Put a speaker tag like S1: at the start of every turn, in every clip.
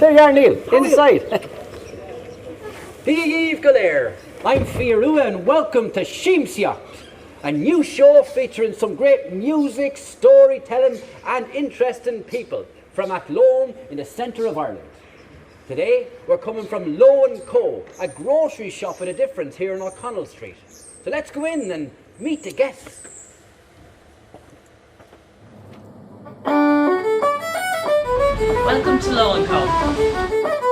S1: There you are, Neil, inside.
S2: Eve Galair. I'm Fia Rua and welcome to Siamsaíocht, a new show featuring some great music, storytelling and interesting people from Athlone in the centre of Ireland. Today we're coming from Lowe Co, a grocery shop with a difference here on O'Connell Street. So let's go in and meet the guests.
S3: Welcome to Lowe Co.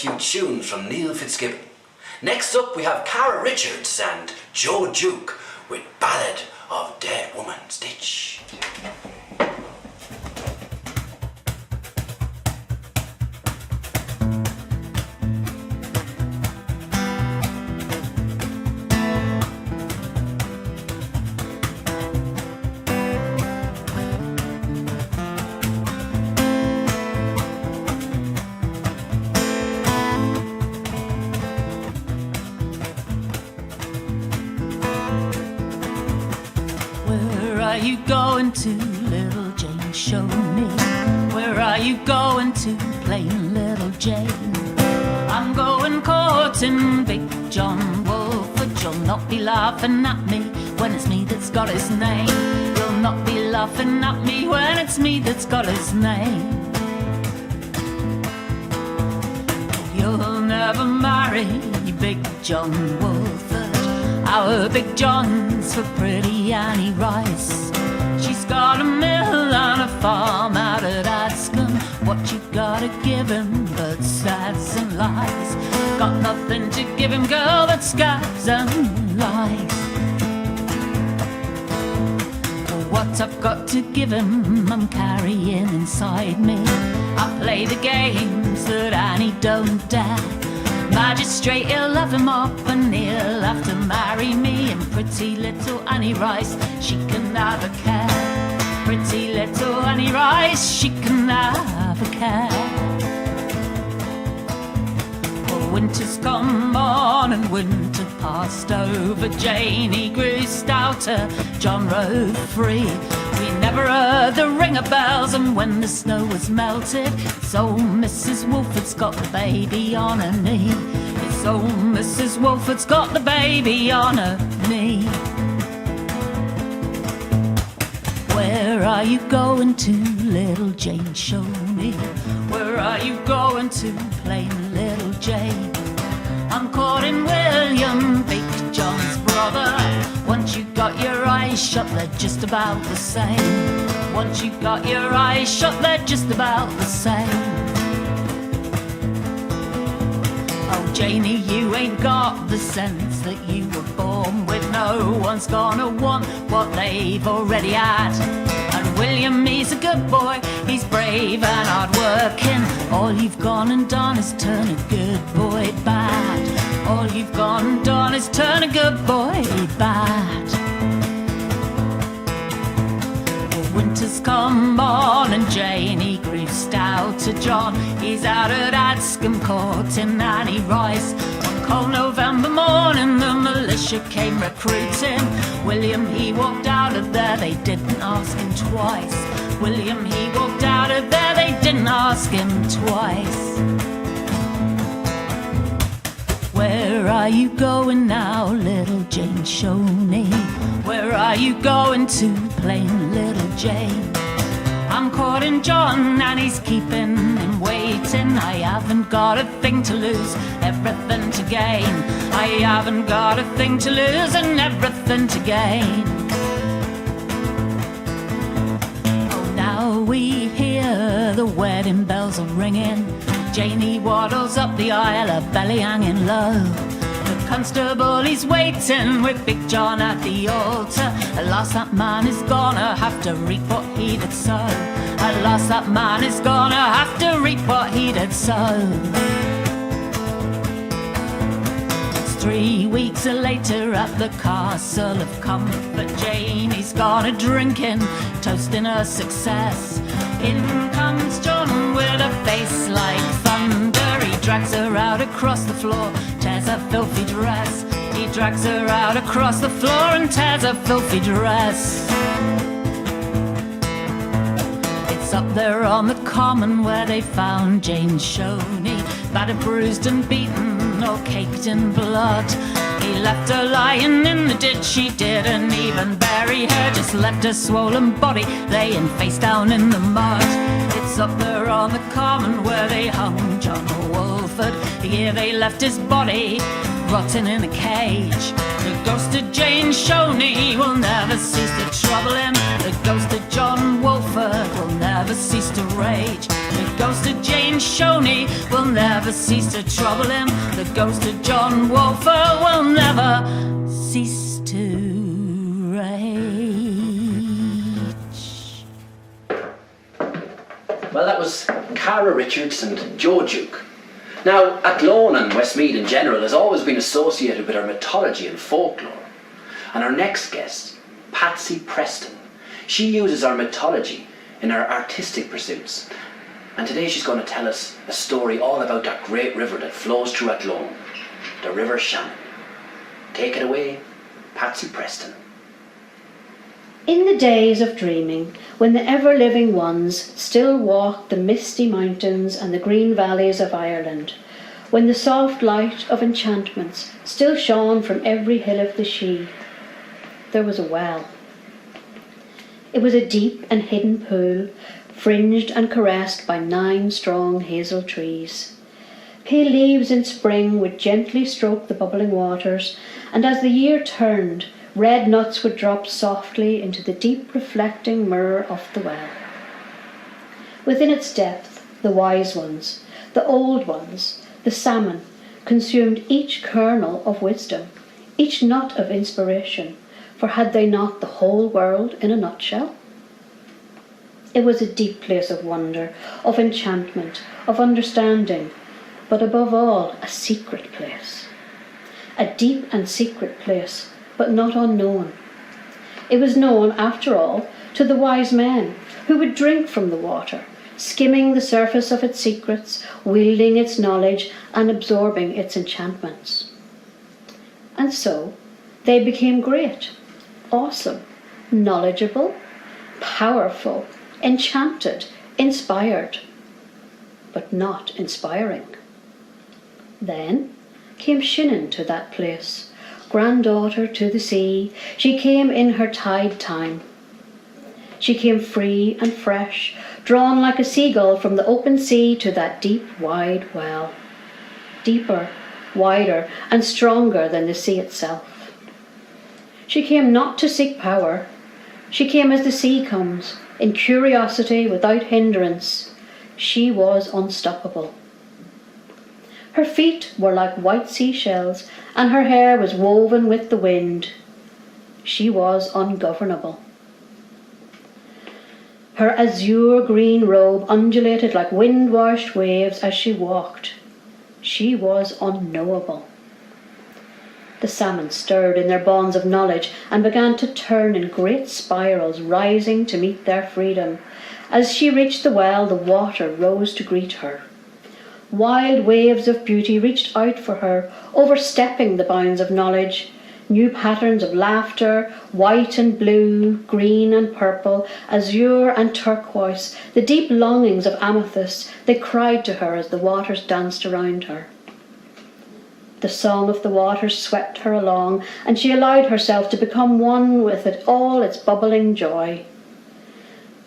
S4: Few tunes from Neil Fitzgibbon. Next up we have Cara Richards and Joe Duke with Ballad of Dead Woman's Ditch.
S5: you going to, little Jane? Show me. Where are you going to, plain little Jane? I'm going courting Big John Wolfe, but you'll not be laughing at me when it's me that's got his name. You'll not be laughing at me when it's me that's got his name. You'll never marry Big John Wolfe. Our Big John's for pretty Annie Rice. She's got a mill and a farm out at Adscombe. What you gotta give him but sads and lies? Got nothing to give him, girl, but scabs and lies. What I've got to give him, I'm carrying inside me. I play the games that Annie don't dare. Magistrate, he'll love him up and he'll have to marry me. And pretty little Annie Rice, she can have a care. Pretty little Annie Rice, she can have a care. Winter's come on and winter passed over. Janie grew stouter, John rode free. We never heard the ring of bells, and when the snow was melted, it's old Mrs. Wolford's got the baby on her knee. It's old Mrs. Wolford's got the baby on her knee. Where are you going to, little Jane? Show me. Where are you going to, plain little Jane? I'm courting William, Big John's brother. Once you got your eyes shut, they're just about the same. Once you got your eyes shut, they're just about the same. Oh, Janie, you ain't got the sense that you were born with. No one's gonna want what they've already had. And William, he's a good boy, he's brave and hard-working. All you've gone and done is turn a good boy bad. All you've gone and done is turn a good boy bad. Well, winter's come on and Janie grew stouter. John, he's out at Adscombe courting Annie Rice. One cold November morning, the militia came recruiting. William, he walked out of there, they didn't ask him twice. William, he walked out of there, they didn't ask him twice. Where are you going now, little Jane? Show me. Where are you going to, plain little Jane? I'm courting John and he's keeping him waiting. I haven't got a thing to lose, everything to gain. I haven't got a thing to lose and everything to gain. Oh, now we hear the wedding bells are ringing. Janie waddles up the aisle, her belly hanging low. The constable, he's waiting with Big John at the altar. At last that man is gonna have to reap what he did sow. At last that man is gonna have to reap what he did sow. It's 3 weeks later at the Castle of Comfort. Janie's gone a drinking, toasting her success. In comes John with a face like thunder. He drags her out across the floor, tears her filthy dress. He drags her out across the floor and tears her filthy dress. It's up there on the common where they found Jane Shoney, battered, bruised and beaten, all caked in blood. He left her lying in the ditch, he didn't even bury her, just left her swollen body laying face down in the mud. It's up there on the common where they hung John Wolford. Here they left his body rotting in a cage. The ghost of Jane Shoney will never cease to trouble him. The ghost of John Wolford will never cease to rage. The ghost of Jane Shoney will never cease to trouble him. The ghost of John Wolford will never cease to rage.
S4: Well, that was Cara Richards and Joe Duke. Now, Athlone and Westmeath in general has always been associated with our mythology and folklore. And our next guest, Patsy Preston, she uses our mythology in her artistic pursuits. And today she's going to tell us a story all about that great river that flows through Athlone, the River Shannon. Take it away, Patsy Preston.
S6: In the days of dreaming, when the ever-living ones still walked the misty mountains and the green valleys of Ireland, when the soft light of enchantments still shone from every hill of the Shee, there was a well. It was a deep and hidden pool, fringed and caressed by 9 strong hazel trees. Pale leaves in spring would gently stroke the bubbling waters, and as the year turned, red nuts would drop softly into the deep reflecting mirror of the well. Within its depth, the wise ones, the old ones, the salmon, consumed each kernel of wisdom, each nut of inspiration, for had they not the whole world in a nutshell? It was a deep place of wonder, of enchantment, of understanding, but above all, a secret place. A deep and secret place, but not unknown. It was known, after all, to the wise men who would drink from the water, skimming the surface of its secrets, wielding its knowledge and absorbing its enchantments. And so they became great, awesome, knowledgeable, powerful, enchanted, inspired, but not inspiring. Then came Shannon to that place, granddaughter to the sea. She came in her tide time. She came free and fresh, drawn like a seagull from the open sea to that deep, wide well. Deeper, wider, and stronger than the sea itself. She came not to seek power. She came as the sea comes, in curiosity without hindrance. She was unstoppable. Her feet were like white seashells, and her hair was woven with the wind. She was ungovernable. Her azure green robe undulated like wind-washed waves as she walked. She was unknowable. The salmon stirred in their bonds of knowledge and began to turn in great spirals, rising to meet their freedom. As she reached the well, the water rose to greet her. Wild waves of beauty reached out for her, overstepping the bounds of knowledge. New patterns of laughter, white and blue, green and purple, azure and turquoise, the deep longings of amethyst, they cried to her as the waters danced around her. The song of the waters swept her along, and she allowed herself to become one with it all its bubbling joy.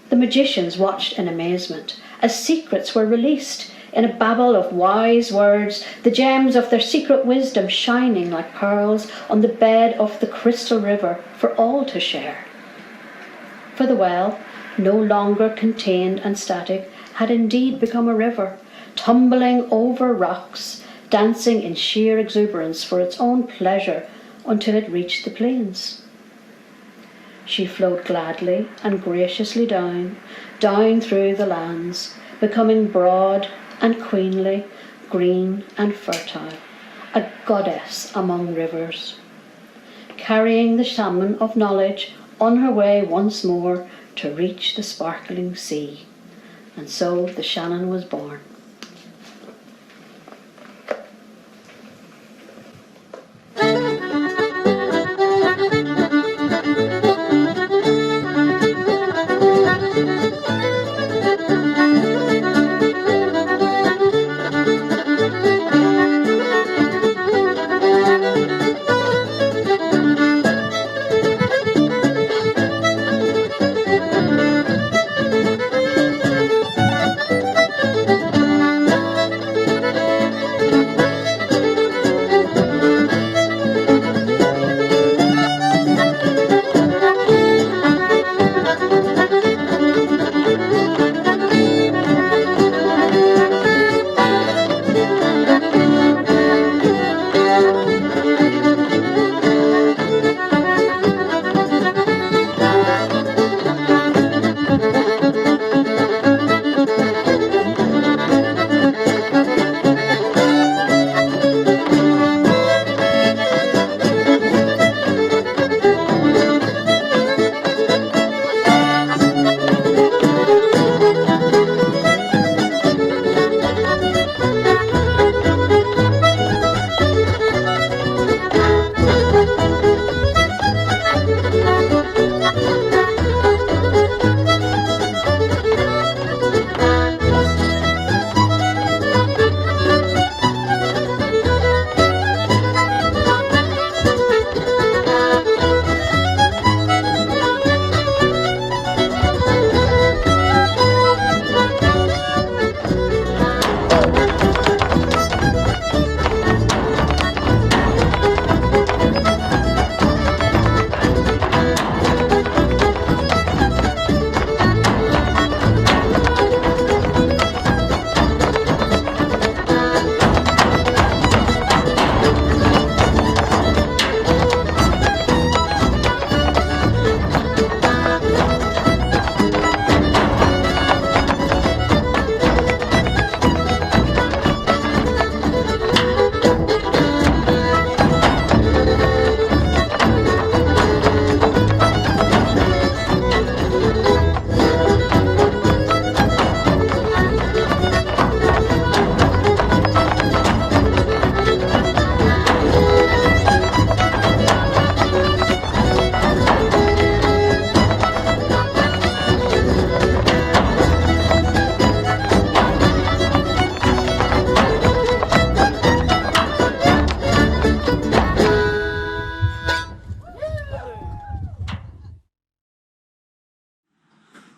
S6: The magicians watched in amazement as secrets were released in a babble of wise words, the gems of their secret wisdom shining like pearls on the bed of the crystal river for all to share. For the well, no longer contained and static, had indeed become a river, tumbling over rocks, dancing in sheer exuberance for its own pleasure until it reached the plains. She flowed gladly and graciously down through the lands, becoming broad and queenly, green and fertile, a goddess among rivers, carrying the salmon of knowledge on her way once more to reach the sparkling sea. And so the Shannon was born.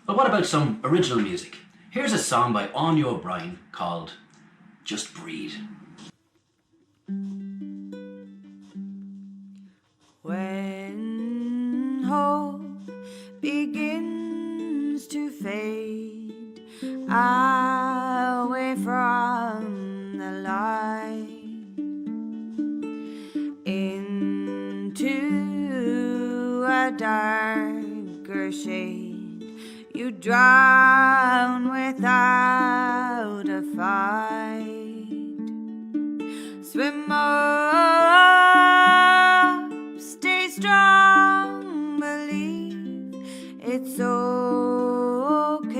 S4: But what about some original music? Here's a song by Áine O'Brien called Just Breathe.
S7: When hope begins to fade away from the light into a darker shade, you drown without a fight. Swim up, stay strong, believe it's okay,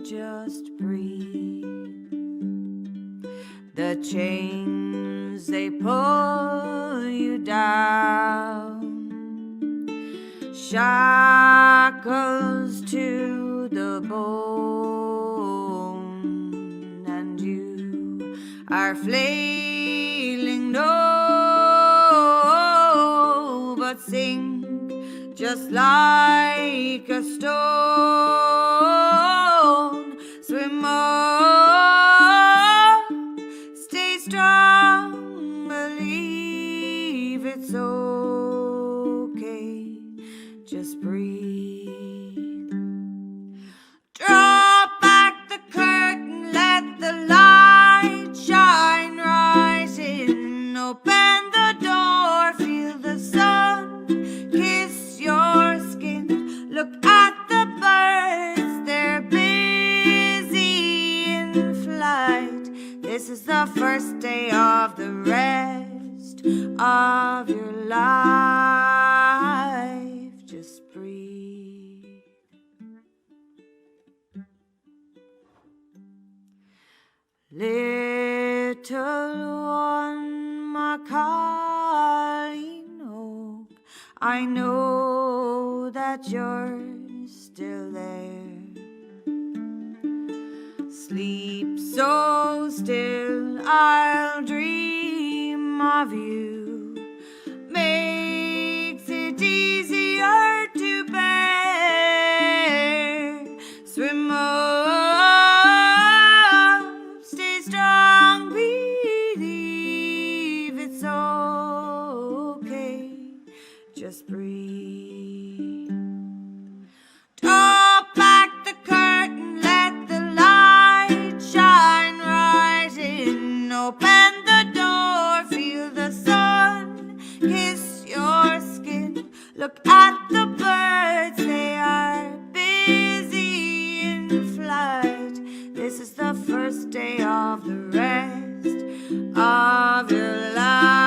S7: just breathe. The chains, they pull you down, shackles to the bone, and you are flailing, no, but sink just like a stone. Swim up, stay strong, believe it's okay, just breathe. Draw back the curtain, let the light shine right in. Open the door, feel the sun kiss your skin. Look at the birds, they're busy in flight. This is the first day of the rest of your life. Just breathe. Little one, my calling oak, I know that you're still there. Sleep so still, I'll dream of you. Makes it easier to bear. Swim up, stay strong, believe it's okay, just breathe. Draw back the curtain, let the light shine right in. Open the door, feel the sun kiss your skin. Look at the birds, they are busy in flight. This is the first day of the rest of your life.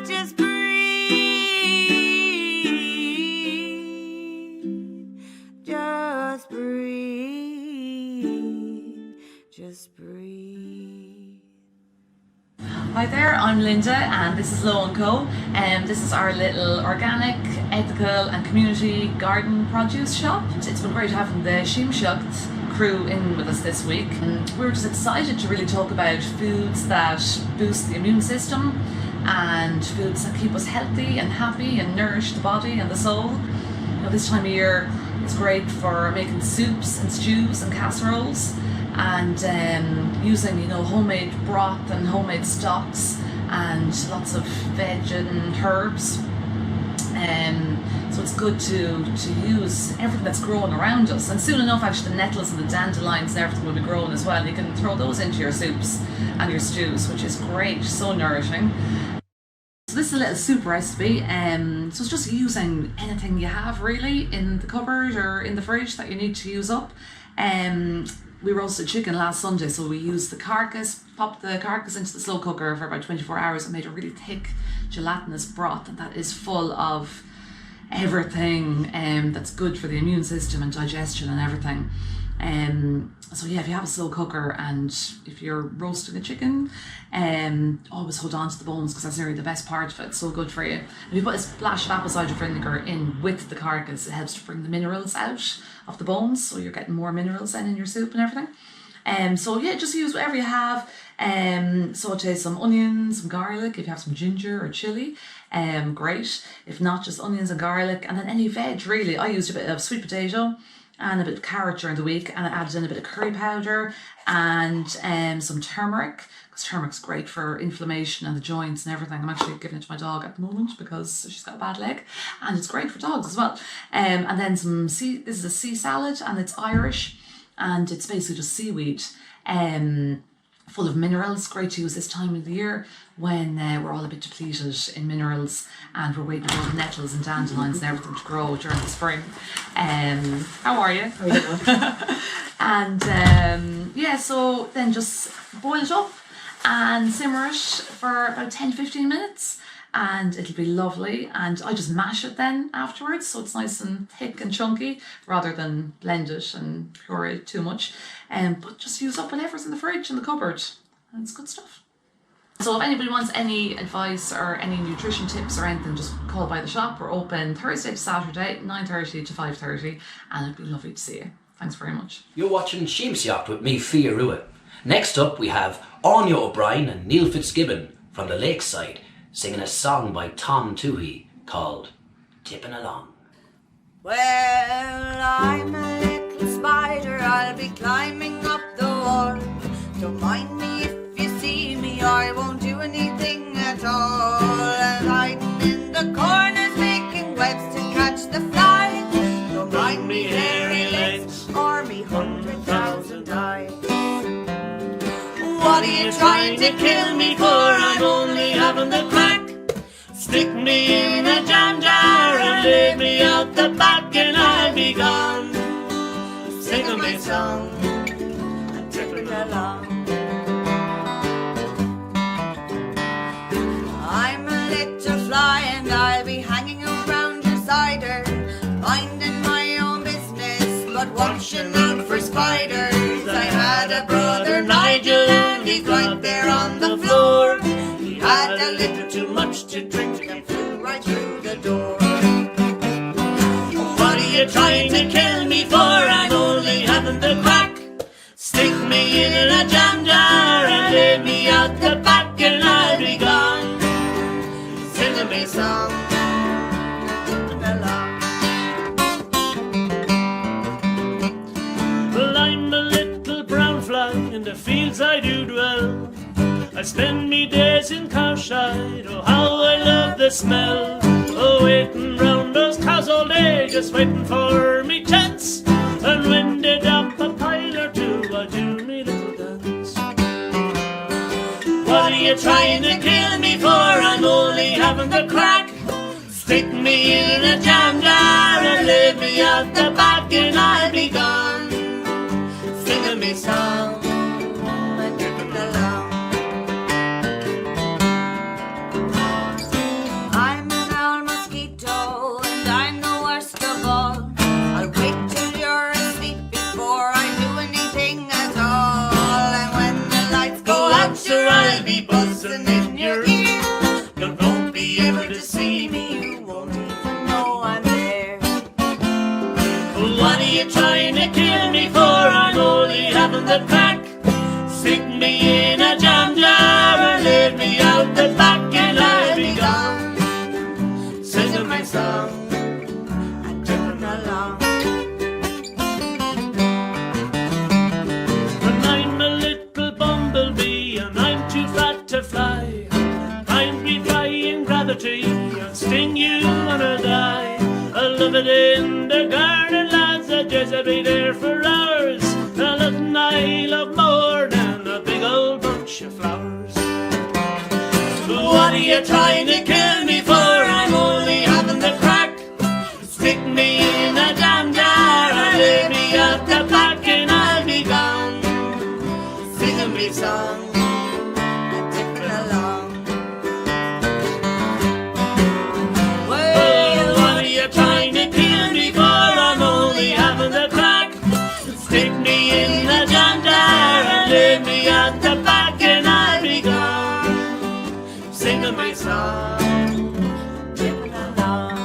S7: Just breathe. Just breathe. Just breathe.
S3: Hi there, I'm Linda and this is Lowe Co. This is our little organic, ethical and community garden produce shop. It's been great having the Siamsaíocht crew in with us this week, and we were just excited to really talk about foods that boost the immune system and foods that keep us healthy and happy and nourish the body and the soul. You know, this time of year it's great for making soups and stews and casseroles, and using, you know, homemade broth and homemade stocks and lots of veg and herbs. So it's good to use everything that's growing around us, and soon enough actually the nettles and the dandelions and everything will be growing as well. You can throw those into your soups and your stews, which is great, so nourishing. So this is a little soup recipe, so it's just using anything you have really in the cupboard or in the fridge that you need to use up. We roasted chicken last Sunday, so we used the carcass, popped the carcass into the slow cooker for about 24 hours and made a really thick gelatinous broth, and that is full of everything that's good for the immune system and digestion and everything. So yeah, if you have a slow cooker and if you're roasting a chicken, always hold on to the bones because that's really the best part of it. It's so good for you. If you put a splash of apple cider vinegar in with the carcass, it helps to bring the minerals out of the bones, so you're getting more minerals in your soup and everything. So yeah, just use whatever you have. Saute some onions, some garlic, if you have some ginger or chili, great. If not, just onions and garlic, and then any veg really. I used a bit of sweet potato and a bit of carrot during the week, and I added in a bit of curry powder and some turmeric, because turmeric's great for inflammation and the joints and everything. I'm actually giving it to my dog at the moment because she's got a bad leg, and it's great for dogs as well. And then this is a sea salad, and it's Irish, and it's basically just seaweed, full of minerals. Great to use this time of the year when we're all a bit depleted in minerals and we're waiting for all the nettles and dandelions and everything to grow during the spring. How are you? And yeah, so then just boil it up and simmer it for about 10-15 minutes, and it'll be lovely. And I just mash it then afterwards, so it's nice and thick and chunky, rather than blend it and puree it too much. But just use up whatever's in the fridge and the cupboard, and it's good stuff. So if anybody wants any advice or any nutrition tips or anything, just call by the shop. We're open Thursday to Saturday, 9:30 to 5:30, and it'd be lovely to see you. Thanks very much.
S4: You're watching Siamsaíocht with me, Fia Rua. Next up we have Áine O'Brien and Neil Fitzgibbon from the Lakeside singing a song by Tom Toohey called Tipping Along.
S7: Well, I'm a little spider, I'll be climbing up the wall. Don't mind me if you see me, I won't do anything at all. And hiding in the corners, making webs to catch the flies. Don't mind me hairy legs or me 100,000 eyes. What are you trying to kill me for? I'm only having the crack. Stick me in a jam jar and leave me out the back, and I'll be gone. Singing my song and tipping along. I'm a little fly and I'll be hanging around your cider, minding my own business but watching out for spiders. I had a brother Nigel and he's right there on the floor. He had a little too much to drink and flew right through the door. What are you trying to kill me for? I'm only having the crack. Stick me in a jam jar and leave me out the back, and I'll be gone. Singing me song and along.
S8: Well, I'm a little brown fly, in the fields I do dwell. I spend me days in cowshide, oh how I love the smell. Oh, waiting round those cows all day, just waiting for me chance. And when they dump a pile or two, I do me little dance.
S7: What are you trying to kill me for? I'm only having the crack. Stick me in a jam jar and leave me out the back, and I'll be gone. Singing me song and tripping along. I'm an owl mosquito and I'm the worst of all. I'll wait till you're asleep before I do anything at all. And when the lights go out, sure I'll be buzzing in your ear. You won't be able to see me, you won't even know I'm there.
S8: What are you trying to kill me for? I'm only having the crack. Stick me in a jam jar and leave me out the back, and I'll be gone.
S7: Singing my song and tripping along.
S8: When I'm a little bumblebee and I'm too fat to fly, I'm defying gravity and sting you wanna die. I love it in the garden, lads, I just be there for hours. And nothing I love more than a big old bunch of flowers.
S7: What are you trying to kill me for? I'm only having the crack. Stick me in a jam jar and leave me out the back, and I'll be gone. Singing me song and tipping along. Well, what are you trying to kill me for? I'm only having the crack. Stick me in a jam jar and leave me out the back, and I'll be gone. Singing my song, tripping along.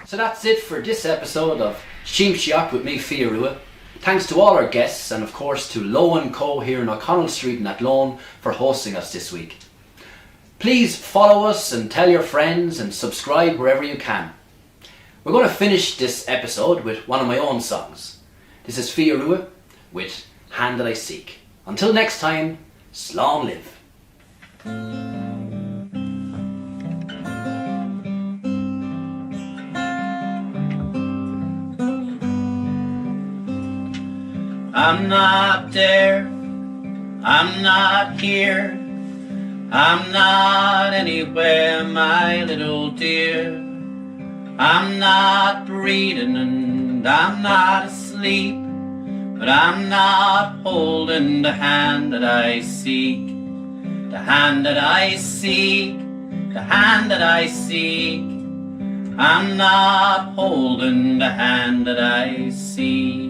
S2: So that's it for this episode of Siamsaíocht with me, Fia Rua. Thanks to all our guests and of course to Lowe Co here in O'Connell Street in Athlone for hosting us this week. Please follow us and tell your friends and subscribe wherever you can. We're going to finish this episode with one of my own songs. This is Fia Rua with Hand That I Seek. Until next time, slán live.
S9: I'm not there, I'm not here, I'm not anywhere, my little dear. I'm not breathing and I'm not asleep, but I'm not holding the hand that I seek. The hand that I seek, the hand that I seek. I'm not holding the hand that I seek.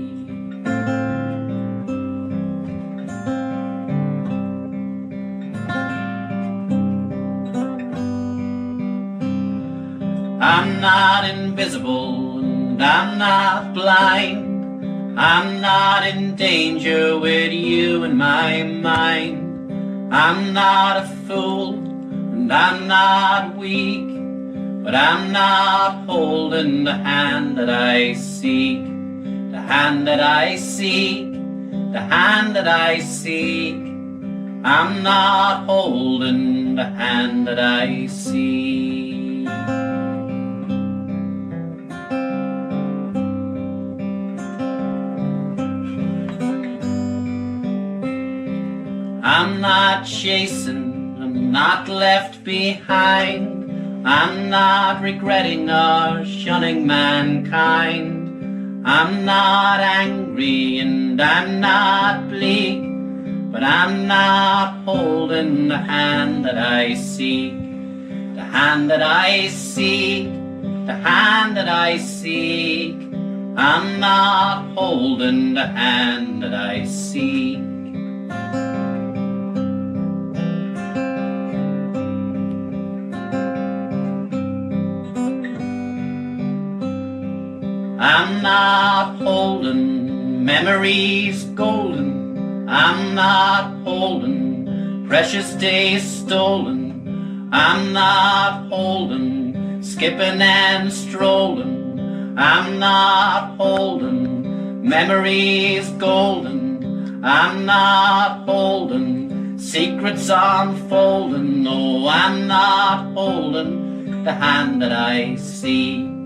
S9: I'm not invisible and I'm not blind. I'm not in danger with you in my mind. I'm not a fool and I'm not weak, but I'm not holding the hand that I seek. The hand that I seek, the hand that I seek. I'm not holding the hand that I seek. I'm not chasing, I'm not left behind. I'm not regretting or shunning mankind. I'm not angry and I'm not bleak, but I'm not holding the hand that I seek. The hand that I seek, the hand that I seek. I'm not holding the hand that I seek. I'm not holding memories golden. I'm not holding precious days stolen. I'm not holding skipping and strolling. I'm not holding memories golden. I'm not holding secrets unfolding. No, I'm not holding the hand that I seek.